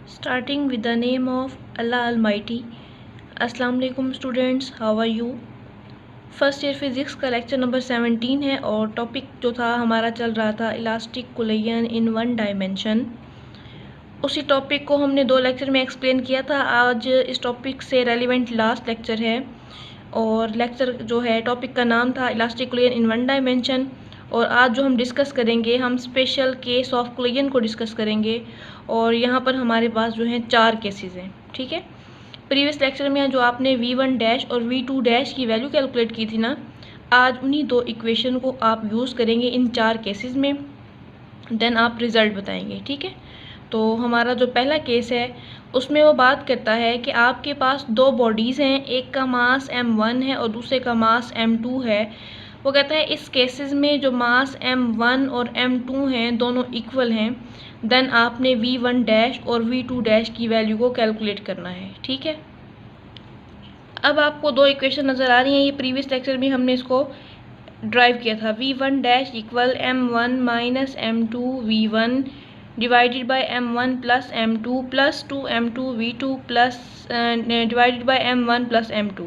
Starting with the name of Allah Almighty. अस्सलाम वालेकुम students, how are you. First year physics का lecture number 17 है और topic जो था हमारा चल रहा था elastic collision in one dimension. उसी टॉपिक को हमने 2 लेक्चर में एक्सप्लेन किया था। आज इस टॉपिक से रेलिवेंट लास्ट लेक्चर है और लेक्चर जो है टॉपिक का नाम था elastic collision in one dimension. और आज जो हम डिस्कस करेंगे हम स्पेशल केस ऑफ कोलिजन को डिस्कस करेंगे और यहाँ पर हमारे पास जो है 4 केसेस हैं, ठीक है। प्रीवियस लेक्चर में जो आपने v1 डैश और v2 डैश की वैल्यू कैलकुलेट की थी ना, आज उन्हीं 2 इक्वेशन को आप यूज़ करेंगे इन 4 केसेस में, देन आप रिज़ल्ट बताएंगे, ठीक है। तो हमारा जो पहला केस है उसमें वो बात करता है कि आपके पास 2 बॉडीज़ हैं, एक का मास m1 है और दूसरे का मास m2 है। वो कहता है इस केसेस में जो मास m1 और m2 हैं दोनों इक्वल हैं, देन आपने v1 डैश और v2 डैश की वैल्यू को कैलकुलेट करना है, ठीक है। अब आपको 2 इक्वेशन नज़र आ रही हैं, ये प्रीवियस लेक्चर में हमने इसको ड्राइव किया था। v1 dash equal m1 minus m2 v1 divided by m1 plus m2 plus 2m2 v2 plus divided by m1 plus m2।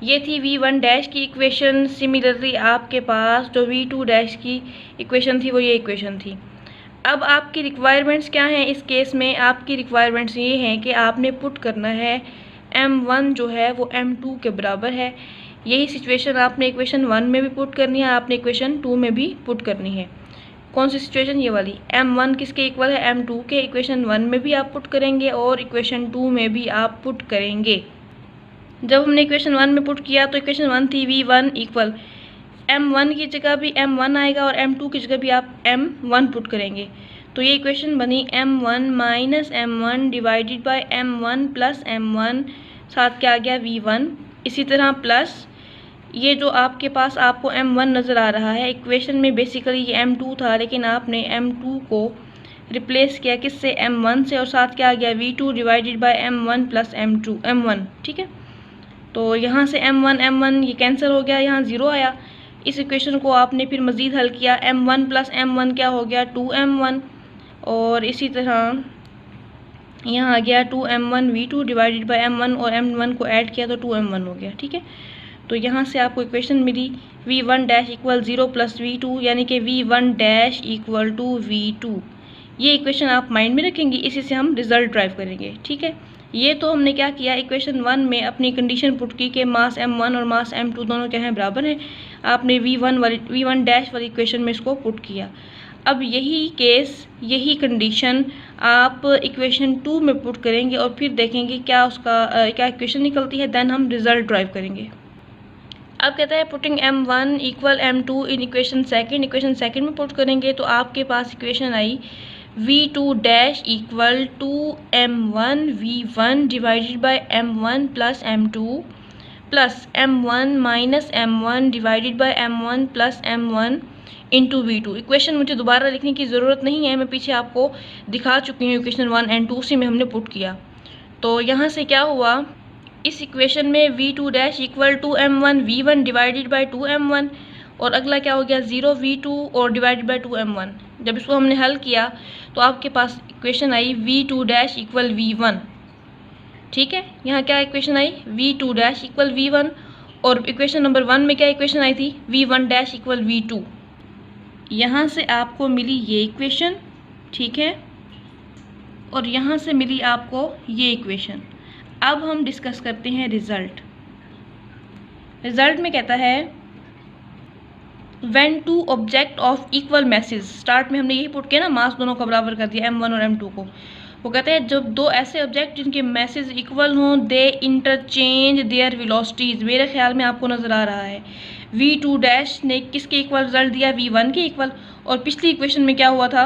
ये थी v1 डैश की इक्वेशन। सिमिलरली आपके पास जो v2 डैश की इक्वेशन थी वो ये इक्वेशन थी। अब आपकी रिक्वायरमेंट्स क्या हैं इस केस में? आपकी रिक्वायरमेंट्स ये हैं कि आपने पुट करना है m1 जो है वो m2 के बराबर है। यही सिचुएशन आपने इक्वेशन 1 में भी पुट करनी है, आपने इक्वेशन 2 में भी पुट करनी है। कौन सी सिचुएशन? ये वाली। m1 किसके इक्वल है? m2 के। इक्वेशन 1 में भी आप पुट करेंगे और इक्वेशन 2 में भी आप पुट करेंगे। जब हमने इक्वेशन 1 में पुट किया तो इक्वेशन 1 थी v1 इक्वल m1 की जगह भी m1 आएगा और m2 की जगह भी आप m1 पुट करेंगे। तो ये इक्वेशन बनी m1 minus m1 divided by m1 plus m1, साथ क्या आ गया v1। इसी तरह प्लस ये जो आपके पास आपको m1 नज़र आ रहा है, इक्वेशन में बेसिकली ये m2 था लेकिन आपने m2 को रिप्लेस किया किससे? m1 से, और साथ क्या आ गया? v2 divided by m1 plus m1, ठीक है। तो यहाँ से m1 ये कैंसिल हो गया, यहाँ 0 आया। इस इक्वेशन को आपने फिर मज़ीद हल किया, m1 प्लस m1 क्या हो गया? 2m1, और इसी तरह यहाँ आ गया 2m1 v2 divided by m1 और m1 को ऐड किया तो 2m1 हो गया, ठीक है। तो यहाँ से आपको इक्वेशन मिली v1 dash equal 0 plus v2, यानी कि v1 dash equal to v2। ये इक्वेशन आप माइंड में रखेंगे, इसी से हम रिज़ल्ट ड्राइव करेंगे, ठीक है। ये तो हमने क्या किया, इक्वेशन 1 में अपनी कंडीशन पुट की कि मास m1 और मास m2 दोनों क्या हैं? बराबर हैं। आपने v1 डैश वाली इक्वेशन में इसको पुट किया। अब यही केस, यही कंडीशन आप इक्वेशन 2 में पुट करेंगे और फिर देखेंगे क्या उसका क्या इक्वेशन निकलती है, देन हम रिज़ल्ट ड्राइव करेंगे। अब कहता है putting m1 equal m2 in equation second में पुट करेंगे तो आपके पास equation I v2 dash equal to m1 v1 divided by m1 plus m2 plus m1 minus m1 divided by m1 plus m1 into v2। Equation मुझे दोबारा लिखने की ज़रूरत नहीं है, मैं पीछे आपको दिखा चुकी हूँ इक्वेशन 1 एंड 2, उसी में हमने पुट किया। तो यहाँ से क्या हुआ, इस इक्वेशन में v2 dash equal to m1 v1 divided by 2m1 और अगला क्या हो गया 0 v2 और डिवाइडेड बाय 2m1। जब इसको हमने हल किया तो आपके पास equation I v2 dash equal v1, ठीक है। यहाँ क्या equation I v2 dash equal v1 और इक्वेशन नंबर 1 में क्या इक्वेशन आई थी v1 डैश इक्वल v2। यहाँ से आपको मिली ये इक्वेशन, ठीक है, और यहाँ से मिली आपको ये इक्वेशन। अब हम डिस्कस करते हैं रिज़ल्ट। रिज़ल्ट में कहता है when two object of equal masses, start में हमने यही पुट किया ना, मास दोनों का बराबर कर दिया m1 और m2 को। वो कहते हैं जब 2 ऐसे ऑब्जेक्ट जिनके मैसेज इक्वल हों, दे इंटरचेंज देयर वेलोसिटीज़। मेरे ख्याल में आपको नज़र आ रहा है v2 डैश ने किसके इक्वल रिजल्ट दिया? v1 के इक्वल। और पिछली इक्वेशन में क्या हुआ था,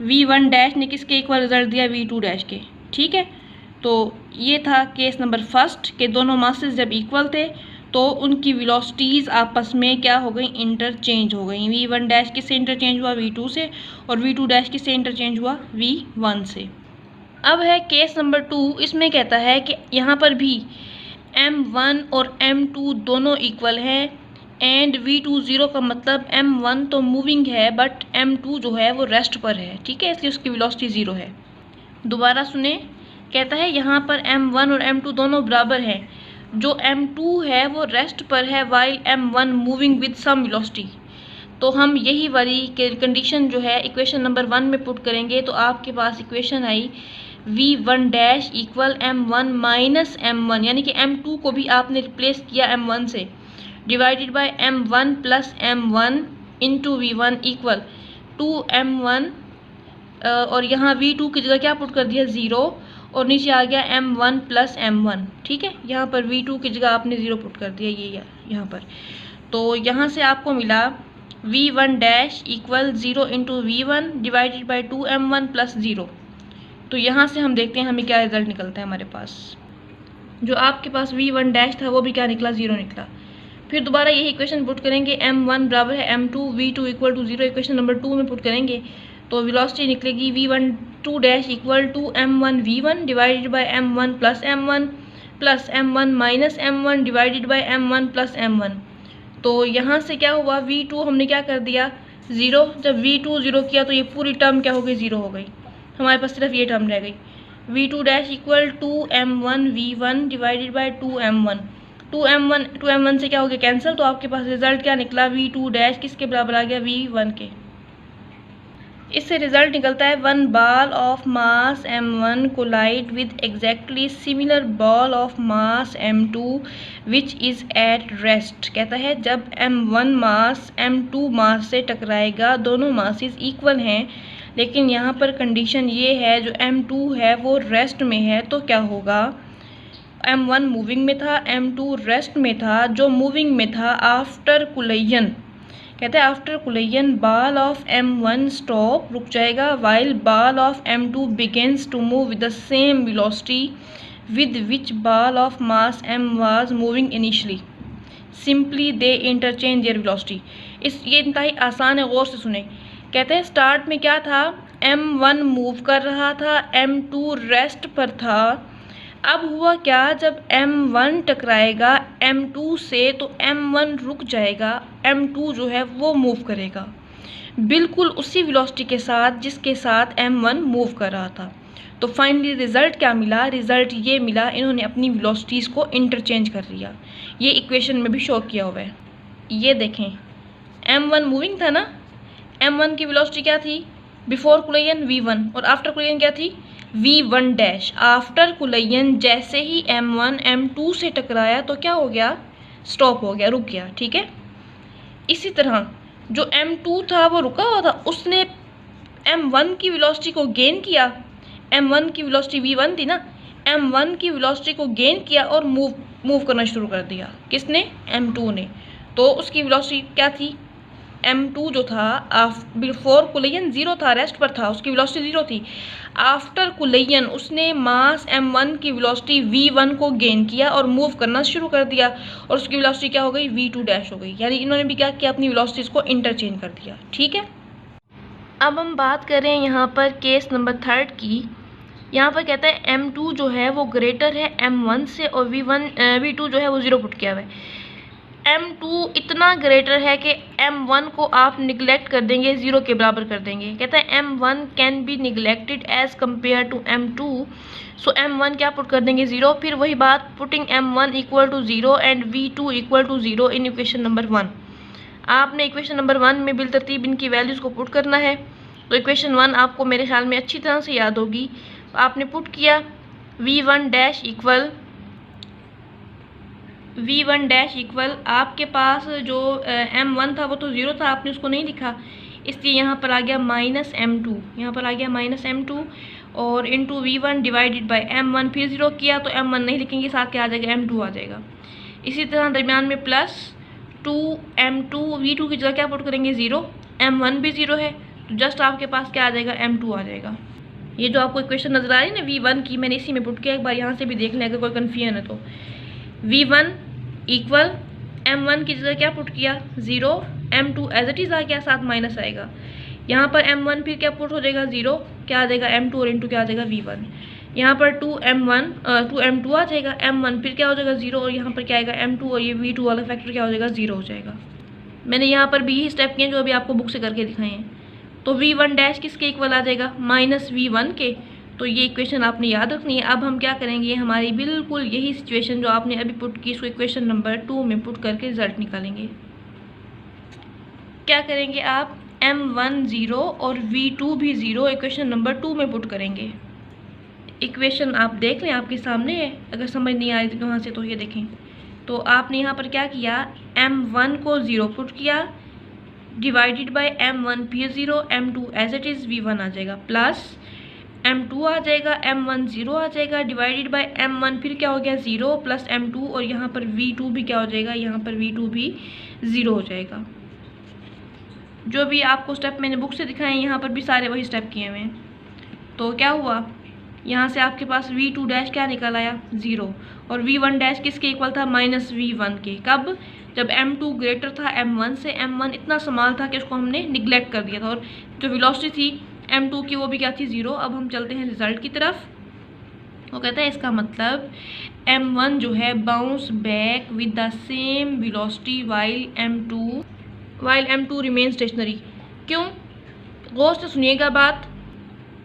v1 डैश ने किसके इक्वल रिजल्ट दिया? v2 डैश के, ठीक है। तो ये था केस नंबर फर्स्ट के दोनों मासेस जब इक्वल थे तो उनकी वेलोसिटीज़ आपस में क्या हो गई? इंटरचेंज हो गई। v1 डैश किससे इंटरचेंज हुआ? v2 से, और v2 डैश किससे इंटरचेंज हुआ? v1 से। अब है केस नंबर 2, इसमें कहता है कि यहाँ पर भी m1 और m2 दोनों इक्वल हैं, एंड V2 0 का मतलब M1 तो मूविंग है बट M2 जो है वो रेस्ट पर है, ठीक है, इसलिए उसकी वेलोसिटी 0 है। दोबारा सुने, कहता है यहाँ पर M1 और M2 दोनों बराबर हैं। जो M2 है वो रेस्ट पर है while M1 moving with some velocity. तो हम यही वाली कंडीशन जो है इक्वेशन नंबर 1 में पुट करेंगे, तो आपके पास इक्वेशन आई V1 dash equal M1 minus M1, यानी कि M2 को भी आपने रिप्लेस किया M1 से, divided by M1 plus M1 into V1 equal 2M1, और यहाँ V2 की जगह क्या पुट कर दिया 0, और नीचे आ गया M1 प्लस M1, ठीक है। यहाँ पर V2 की जगह आपने 0 पुट कर दिया, ये यहाँ पर। तो यहाँ से आपको मिला V1 dash equal 0 into V1 divided by 2M1 plus 0। तो यहाँ से हम देखते हैं हमें क्या रिजल्ट निकलता है हमारे पास। जो आपके पास V1 डैश था वो भी क्या निकला, 0 निकला। फिर दोबारा यही इक्वेशन पुट करेंगे, M1 बराबर है M2, V2 equal to 0 equation number 2 में पुट करेंगे, तो वेलोसिटी निकलेगी V1 2 dash equal to M1 V1 divided by M1 plus M1 minus M1 divided by M1 plus M1। तो यहाँ से क्या हुआ, V2 हमने क्या कर दिया 0, जब V2 0 किया तो ये पूरी टर्म क्या हो गई, 0 हो गई। हमारे पास सिर्फ ये टर्म रह गई, V2 dash equal to M1 V1 divided by 2M1। 2M1 से क्या हो गया कैंसिल, तो आपके पास रिजल्ट क्या निकला, V2 डैश किसके बराबर आ गया, V1 के। इससे रिजल्ट निकलता है 1 ball of mass M1 collide with exactly similar ball of mass M2 which is at rest. कहता है जब M1 मास M2 मास से टकराएगा, दोनों मासेस इक्वल हैं, लेकिन यहाँ पर कंडीशन ये है जो M2 है वो रेस्ट में है, तो क्या होगा, M1 मूविंग में था, M2 रेस्ट में था। जो मूविंग में था आफ्टर कुलिजन, कहते हैं after collision ball of M1 stop, रुक जाएगा, while ball of M2 begins to move with the same velocity with which ball of mass M was moving initially, simply they interchange their velocity. ये इंतहाई आसान है, गौर से सुने। कहते हैं स्टार्ट में क्या था, M1 मूव कर रहा था, M2 रेस्ट पर था। अब हुआ क्या, जब M1 टकराएगा M2 से तो M1 रुक जाएगा, M2 जो है वो मूव करेगा बिल्कुल उसी वेलोसिटी के साथ जिसके साथ M1 मूव कर रहा था। तो फाइनली रिजल्ट क्या मिला, रिजल्ट ये मिला, इन्होंने अपनी वेलोसिटीज़ को इंटरचेंज कर लिया। ये इक्वेशन में भी शो किया हुआ है, ये देखें, M1 मूविंग था ना, M1 की वेलोसिटी क्या थी बिफोर कुलिजन V1, और आफ्टर कुलिजन क्या थी V1 डैश। आफ्टर कुलिजन जैसे ही M1 M2 से टकराया तो क्या हो गया, स्टॉप हो गया, रुक गया, ठीक है। इसी तरह जो M2 था वो रुका हुआ था, उसने M1 की वेलोसिटी को गेन किया। M1 की वेलोसिटी V1 थी ना, M1 की वेलोसिटी को गेन किया और मूव करना शुरू कर दिया, किसने, M2 ने। तो उसकी वेलोसिटी क्या थी, M2 जो था बिफोर कुलिजन 0 था, रेस्ट पर था, उसकी वेलोसिटी 0 थी। आफ्टर कुलिजन उसने मास M1 की वेलोसिटी V1 को गेन किया और मूव करना शुरू कर दिया, और उसकी वेलोसिटी क्या हो गई, V2 डैश हो गई। यानी इन्होंने भी क्या किया, अपनी वेलोसिटीज़ को इंटरचेंज कर दिया, ठीक है। अब हम बात करें यहाँ पर केस नंबर 3 की। यहाँ पर कहता है M2 जो है वो ग्रेटर है M1 से, और V2 जो है वो 0 पुट किया हुआ है। M2 इतना ग्रेटर है कि M1 को आप निगलेक्ट कर देंगे, 0 के बराबर कर देंगे। कहता है M1 can be neglected as compared to M2, so M1 क्या पुट कर देंगे, 0। फिर वही बात, putting M1 equal to 0 and V2 equal to 0 in equation number 1। आपने इक्वेशन नंबर 1 में बिलतरतीब इनकी वैल्यूज़ को पुट करना है। तो इक्वेशन 1 आपको मेरे ख्याल में अच्छी तरह से याद होगी। आपने पुट किया V1 डैश इक्वल आपके पास जो M1 था वो तो 0 था, आपने उसको नहीं लिखा, इसलिए यहाँ पर आ गया माइनस M2, यहाँ पर आ गया माइनस M2, और into V1 divided by M1, फिर 0 किया तो M1 नहीं लिखेंगे, साथ क्या आ जाएगा, M2 आ जाएगा। इसी तरह दरमियान में प्लस 2M2, V2 की जगह क्या पुट करेंगे, 0, M1 भी 0 है, तो जस्ट आपके पास क्या आ जाएगा, M2 आ जाएगा। ये जो आपको इक्वेशन नजर आ रही है ना V1 की, मैंने इसी में पुट किया, एक बार यहाँ से भी देख लें अगर कोई कन्फ्यूजन है तो। V1 इक्वल M1 की जगह क्या पुट किया, 0, M2 एज इट इज़ आ गया, साथ माइनस आएगा। यहाँ पर M1 फिर क्या पुट हो जाएगा, 0, क्या आ जाएगा, M2, और इंटू क्या आ जाएगा, V1। यहाँ पर 2m1 2m2 आ जाएगा, m1 फिर क्या हो जाएगा 0, और यहाँ पर क्या आएगा m2, और ये v2 वाला फैक्टर क्या हो जाएगा 0 हो जाएगा। मैंने यहाँ पर भी यही स्टेप किए जो अभी आपको बुक से करके दिखाए हैं। तो v1 डैश किसके इक्वल आ जाएगा, माइनस v1 के। तो ये इक्वेशन आपने याद रखनी है। अब हम क्या करेंगे, हमारी बिल्कुल यही सिचुएशन जो आपने अभी पुट की, इसको इक्वेशन नंबर 2 में पुट करके रिजल्ट निकालेंगे। क्या करेंगे आप, m1 0 और v2 भी 0 इक्वेशन नंबर 2 में पुट करेंगे। इक्वेशन आप देख लें, आपके सामने है, अगर समझ नहीं आ रही थी वहाँ से तो ये देखें। तो आपने यहाँ पर क्या किया, m1 को 0 पुट किया, डिवाइडेड बाय m1 फिर 0, m2 as it is v1 आ जाएगा, प्लस m2 आ जाएगा, m1 0 आ जाएगा, डिवाइडेड बाय m1 फिर क्या हो गया 0 प्लस m2, और यहाँ पर v2 भी क्या हो जाएगा, यहाँ पर v2 भी 0 हो जाएगा। जो भी आपको स्टेप मैंने बुक से दिखाए हैं, यहाँ पर भी सारे वही स्टेप किए हुए हैं। तो क्या हुआ, यहाँ से आपके पास v2 डैश क्या निकल आया 0, और v1 डैश किसके इक्वल था, माइनस v1 के। कब, जब m2 ग्रेटर था m1 से, m1 इतना स्मॉल था कि उसको हमने निगलेक्ट कर दिया था, और जो वेलोसिटी थी m2 की वो भी क्या थी 0। अब हम चलते हैं रिजल्ट की तरफ। वो कहता है इसका मतलब m1 जो है bounce back with the same velocity while m2 remain stationery. क्यों, गौर से सुनिएगा बात।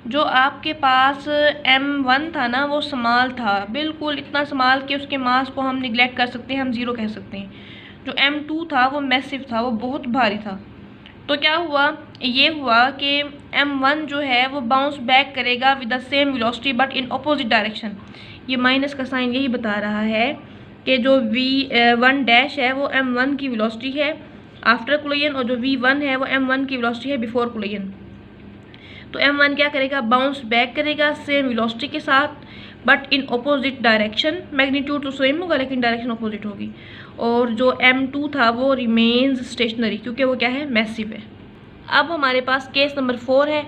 जो आपके पास m1 था ना, वो स्मॉल था, बिल्कुल इतना स्मॉल कि उसके मास को हम निगलेक्ट कर सकते हैं, हम 0 कह सकते हैं। जो m2 था वो मैसिव था, वो बहुत भारी था। तो क्या हुआ, ये हुआ कि m1 जो है वो बाउंस बैक करेगा with the same velocity but in opposite direction. ये माइनस का साइन यही बता रहा है कि जो v1 डैश है वो m1 की वेलोसिटी है आफ्टर कोलिजन, और जो v1 है वो m1 की वेलोसिटी है बिफोर कोलिजन। तो m1 क्या करेगा, बाउंस बैक करेगा सेम वेलोसिटी के साथ but in opposite direction. Magnitude तो सेम होगा लेकिन डायरेक्शन अपोजिट होगी। और जो m2 था वो रिमेन्स स्टेशनरी, क्योंकि वो क्या है, मैसिव है। अब हमारे पास केस नंबर 4 है,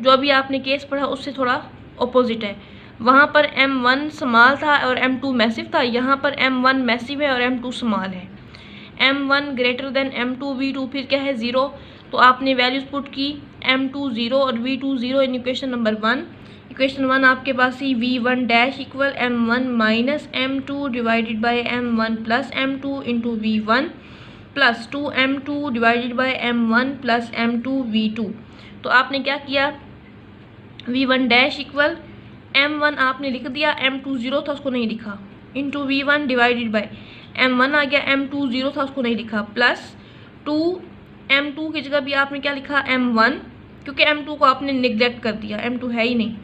जो अभी आपने केस पढ़ा उससे थोड़ा अपोजिट है। वहाँ पर m1 स्मॉल था और m2 मैसिव था, यहाँ पर m1 मैसिव है और m2 स्मॉल है। m1 greater than m2 v2 फिर क्या है 0। तो आपने वैल्यूज पुट की, m2 0 और v2 0 in equation number 1। Equation 1 आपके पास ही v1 dash equal m1 minus m2 divided by m1 plus m2 into v1 plus 2m2 divided by m1 plus m2 v2। तो आपने क्या किया, v1 डैश इक्वल m1 आपने लिख दिया, m2 0 था उसको नहीं लिखा, into v1 divided by m1 आ गया, m2 0 था उसको नहीं लिखा, प्लस 2m2 की जगह भी आपने क्या लिखा m1, क्योंकि m2 को आपने निगलेक्ट कर दिया, m2 है ही नहीं,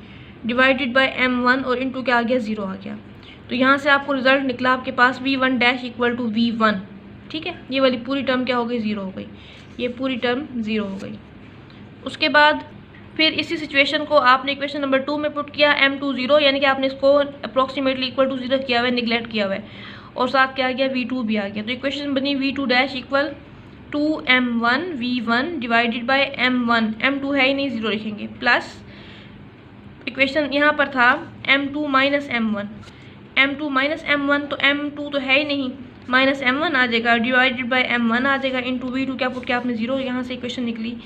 डिवाइडेड बाय m1 और इंटू क्या आ गया 0 आ गया। तो यहाँ से आपको रिजल्ट निकला आपके पास v1 dash equal to v1। ठीक है, ये वाली पूरी टर्म क्या हो गई 0 हो गई, ये पूरी टर्म 0 हो गई। उसके बाद फिर इसी सिचुएशन को आपने इक्वेशन नंबर 2 में पुट किया, m2 0 यानी कि आपने इसको अप्रोक्सीमेटली इक्वल टू 0 किया हुआ है, निगलेक्ट किया हुआ है, और साथ क्या आ गया v2 भी आ गया। तो इक्वेशन बनी v2 dash equal 2m1 v1 divided by m1, m2 है ही नहीं 0 लिखेंगे, प्लस इक्वेशन यहाँ पर था m2 minus m1, m2 minus m1 तो m2 तो है ही नहीं, माइनस m1 आ जाएगा, डिवाइडेड बाय m1 आ जाएगा, इंटू v2 क्या पुट किया आपने 0, यहाँ से इक्वेशन निकली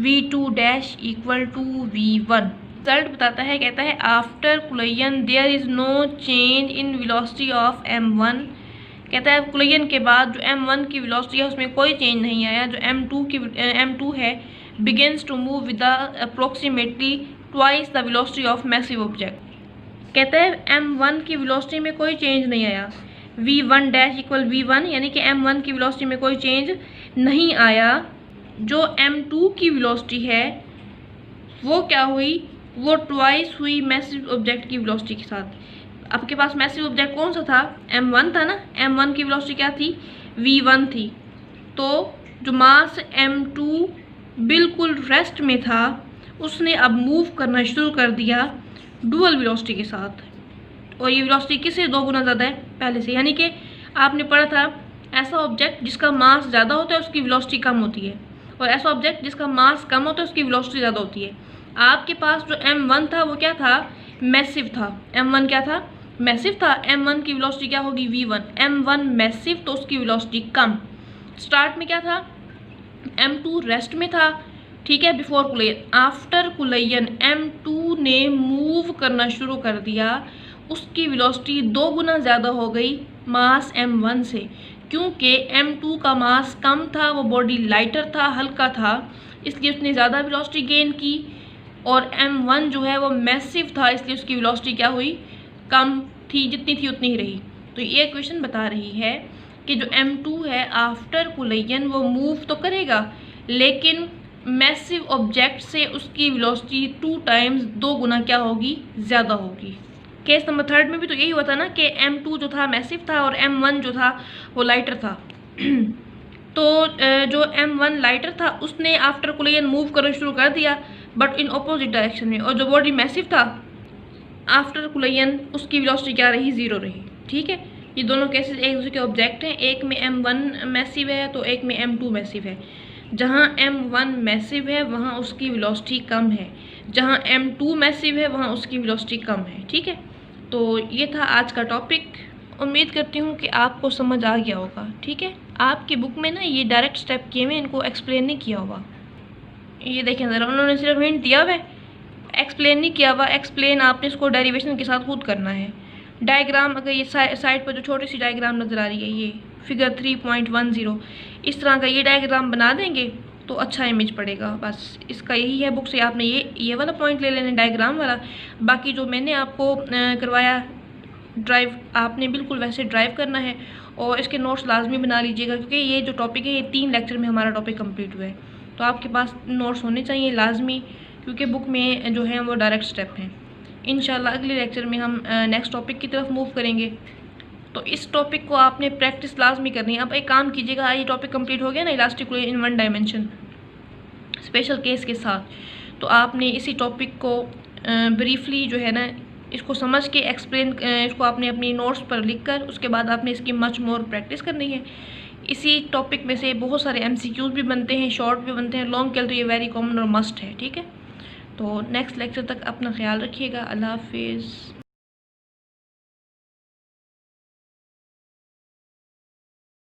v2 dash equal to v1। Result बताता है, कहता है after collision there is no change in velocity of m1। कहता है कोलिजन के बाद जो m1 की वेलोसिटी है उसमें कोई चेंज नहीं आया। जो m2 है begins to move with approximately twice the velocity of massive object. कहता है m1 की वेलोसिटी में कोई चेंज नहीं आया, v1 डैश इक्वल v1 यानी कि m1 की वेलोसिटी में कोई चेंज नहीं आया। जो m2 की वेलोसिटी है वो क्या हुई, वो ट्वाइस हुई मैसिव ऑब्जेक्ट की वेलोसिटी के साथ। आपके पास मैसिव ऑब्जेक्ट कौन सा था, m1 था ना, m1 की वेलोसिटी क्या थी, v1 थी। तो जो मास m2 बिल्कुल रेस्ट में था उसने अब मूव करना शुरू कर दिया डुअल वेलोसिटी के साथ, और ये वेलोसिटी किससे 2 गुना ज़्यादा है पहले से। यानी कि आपने पढ़ा था ऐसा ऑब्जेक्ट जिसका मास ज़्यादा होता है उसकी वेलोसिटी कम होती है, और ऐसा ऑब्जेक्ट जिसका मास कम होता है उसकी वेलोसिटी ज़्यादा होती है। आपके पास जो m1 था वो क्या था, मैसिव था। m1 क्या था, मैसिव था। m1 की वेलोसिटी क्या होगी v1, m1 मैसिव तो उसकी वेलोसिटी कम। स्टार्ट में क्या था, m2 रेस्ट में था ठीक है, बिफोर कुलैयन। आफ्टर कुलैयन M2 ने मूव करना शुरू कर दिया, उसकी वेलोसिटी 2 गुना ज़्यादा हो गई मास M1 से, क्योंकि M2 का मास कम था, वो बॉडी लाइटर था, हल्का था, इसलिए उसने ज़्यादा वेलोसिटी गेन की। और M1 जो है वो मैसिव था, इसलिए उसकी वेलोसिटी क्या हुई, कम थी, जितनी थी उतनी ही रही। तो ये क्वेश्चन बता रही है कि जो M2 है आफ्टर कुलैयन वो मूव तो करेगा, लेकिन मैसिव ऑब्जेक्ट से उसकी वेलोसिटी 2 टाइम्स 2 गुना क्या होगी, ज़्यादा होगी। केस नंबर 3 में भी तो यही हुआ था ना कि M2 जो था मैसिव था और M1 जो था वो लाइटर था। तो जो M1 लाइटर था उसने आफ्टर कुलैयन मूव करना शुरू कर दिया, बट इन अपोजिट डायरेक्शन में, और जो बॉडी मैसिव था आफ्टर कुलैयन उसकी वेलोसिटी क्या रही, 0 रही। ठीक है, ये दोनों केसेस एक दूसरे के ऑब्जेक्ट हैं, एक में M1 मैसिव है तो एक में M2 मैसिव है। जहाँ M1 मैसिव है वहाँ उसकी वेलोसिटी कम है, जहाँ M2 मैसिव है वहाँ उसकी वेलोसिटी कम है। ठीक है, तो ये था आज का टॉपिक। उम्मीद करती हूँ कि आपको समझ आ गया होगा। ठीक है, आपकी बुक में ना ये डायरेक्ट स्टेप किए हुए, इनको एक्सप्लेन नहीं किया हुआ। ये देखें ज़रा, उन्होंने सिर्फ हिंट दिया हुआ है, एक्सप्लेन नहीं किया हुआ। एक्सप्लेन आपने इसको डेरिवेशन के साथ खुद करना है। डायग्राम, अगर ये साइड पर जो छोटी सी डायग्राम नज़र आ रही है, ये फिगर 3.10, इस तरह का ये डायग्राम बना देंगे तो अच्छा इमेज पड़ेगा। बस इसका यही है, बुक से आपने ये वाला पॉइंट ले लेना, डायग्राम वाला। बाकी जो मैंने आपको करवाया ड्राइव, आपने बिल्कुल वैसे ड्राइव करना है, और इसके नोट्स लाजमी बना लीजिएगा, क्योंकि ये जो टॉपिक है ये 3 लेक्चर में हमारा टॉपिक कंप्लीट हुआ है। तो आपके पास नोट्स होने चाहिए लाजमी, क्योंकि बुक में जो है वो डायरेक्ट स्टेप हैं। इंशाल्लाह अगले लेक्चर में हम नेक्स्ट टॉपिक की तरफ मूव करेंगे। तो इस टॉपिक को आपने प्रैक्टिस लाजमी करनी है। अब एक काम कीजिएगा, ये टॉपिक कंप्लीट हो गया ना, इलास्टिक कुलैयन इन 1 डायमेंशन स्पेशल केस के साथ, तो आपने इसी टॉपिक को ब्रीफली जो है ना इसको समझ के एक्सप्लेन, इसको आपने अपनी नोट्स पर लिख कर उसके बाद आपने इसकी मच मोर प्रैक्टिस करनी है। इसी टॉपिक में से बहुत सारे MCQs भी बनते हैं, शॉर्ट भी बनते हैं, लॉन्ग के लिए तो ये वेरी कॉमन और मस्ट है। ठीक है, तो नेक्स्ट लेक्चर तक अपना ख्याल रखिएगा। अल्लाह हाफिज़।